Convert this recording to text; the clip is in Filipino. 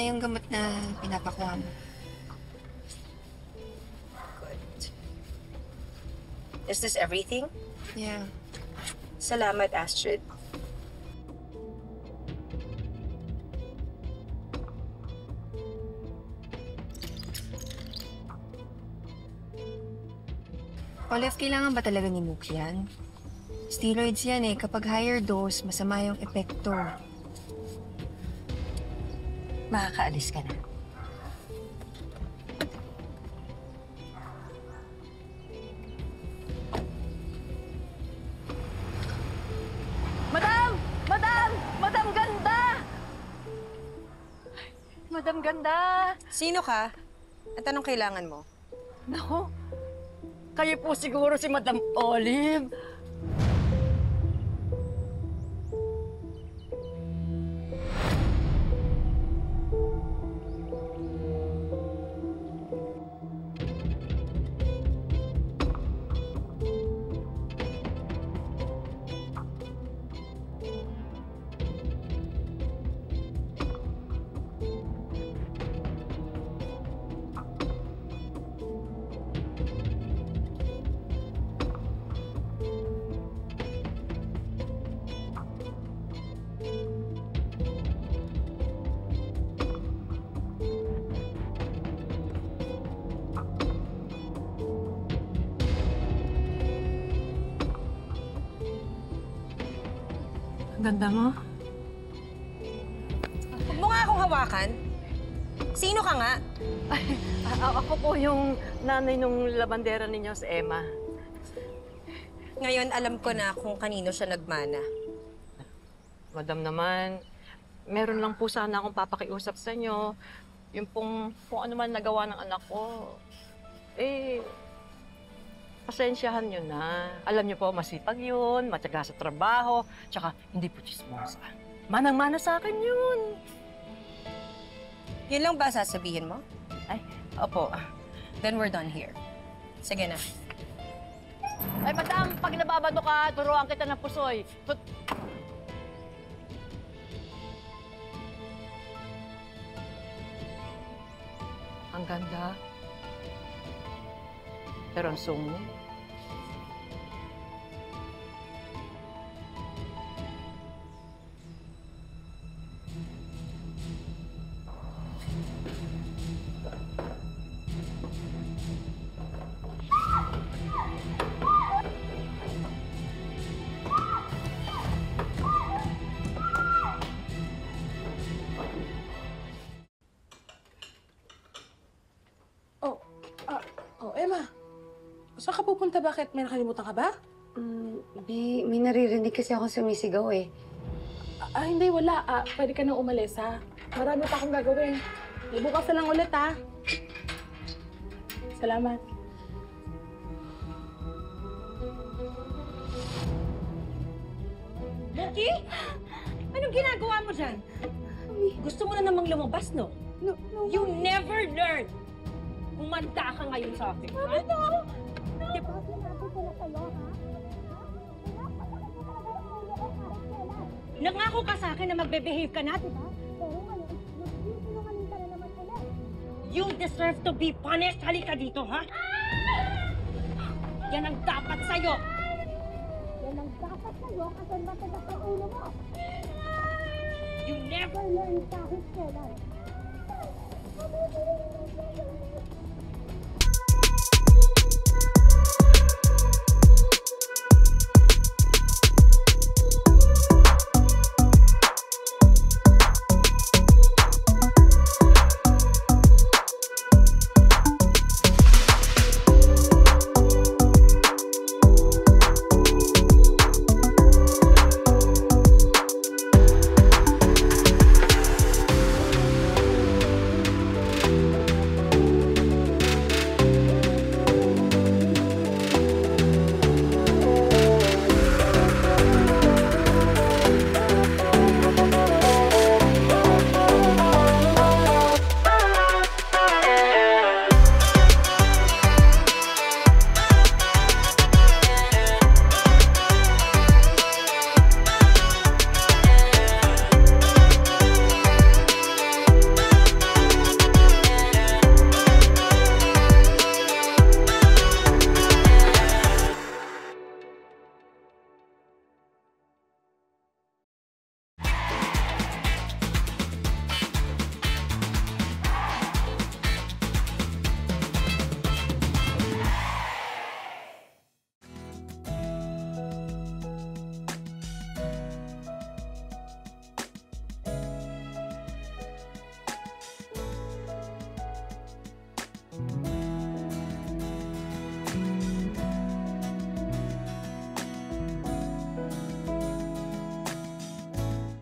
na yung gamot na pinapakuha mo. Good. Is this everything? Yeah. Salamat, Astrid. Olive, kailangan ba talaga ni Mook yan? Steroids yan eh. Kapag higher dose, masama yung epekto. Makakaalis ka na. Madam! Madam! Madam Ganda! Madam Ganda! Sino ka? At anong kailangan mo? Nako, kayo po siguro si Madam Olive. Ang ganda mo. Huwag mo nga akong hawakan. Sino ka nga? Ako po yung nanay nung labandera ninyo si Emma. Ngayon, alam ko na kung kanino siya nagmana. Madam naman, meron lang po sana akong papakiusap sa inyo. Yung kung ano man nagawa ng anak ko, pasensyahan nyo na. Alam nyo po, masipag yun, matyaga sa trabaho, tsaka hindi po chismosa. Manang-mana sa akin yun. Yun lang ba sasabihin mo? Ay, Opo. Then we're done here. Sige na. ay madam, pag nababado ka, turuan kita ng pusoy. Ang ganda. Pero ang sumo. Emma. Saan ka pupunta? Bakit? May nakalimutan ka ba? May naririnig kasi ako sumisigaw eh. Hindi, wala. Pwede ka nang umalis, ha? Marami pa akong gagawin. Bukas na lang ulit, ha? Salamat. Moki? Anong ginagawa mo dyan? Gusto mo na namang lumabas, no? No. You never learn! Kumanda ka ngayon sa akin, ha? Di ba? Nangako ka sa akin na magbe-behave ka na, di ba? You deserve to be punished. Halika dito, ha? Yan ang dapat sa'yo. Yan ang dapat sa'yo kasi matagas ang ulo mo. You never... Learn kahit kailan.